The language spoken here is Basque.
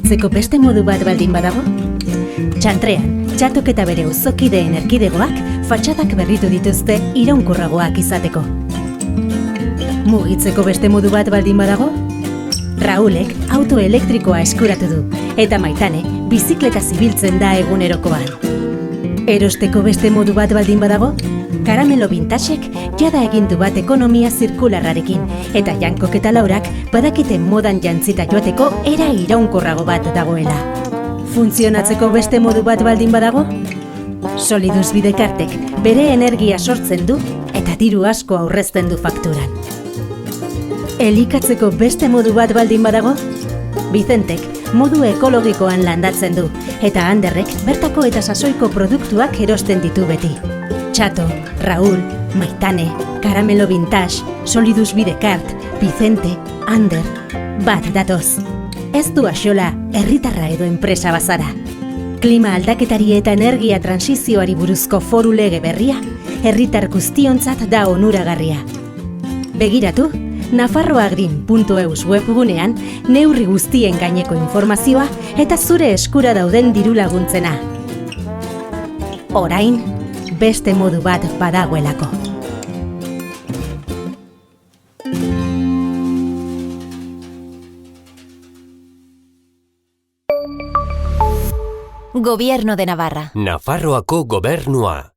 mugitzeko beste modu bat baldin badago? Txantrean, Txatok eta bere auzokideen erkidegoak fatxadak berritu dituzte iraunkorragoak izateko. Mugitzeko beste modu bat baldin badago? Raulek auto elektrikoa eskuratu du, eta Maitane bizikleta zibiltzen da egunerokoan. Erosteko beste modu bat baldin badago? Karamelo Vintasek jada egindu bat ekonomia zirkularrarekin, eta Jankok eta Laurak badakite modan jantzita joateko era iraunkorrago bat dagoela. Funtzionatzeko beste modu bat baldin badago? Solidus Bidekartek bere energia sortzen du eta diru asko aurrezten du fakturan. Elikatzeko beste modu bat baldin badago? Vicentek modu ekologikoan landatzen du, eta Anderrek bertako eta sasoiko produktuak erosten ditu beti. Txato, Raul, Maitane, Karamelo Vintage, Solidus Bidekart, Vicente, Ander, bat datoz. Ez du axola herritarra edo enpresa bazara. Klima aldaketari eta energia transizioari buruzko foru lege berria, herritar guztiontzat da onuragarria. Begiratu, nafarroagreen.eus webgunean neurri guztien gaineko informazioa eta zure eskura dauden diru laguntzena. Orain, beste modu bat badagoelako. Gobierno de Navarra. Nafarroako gobernua.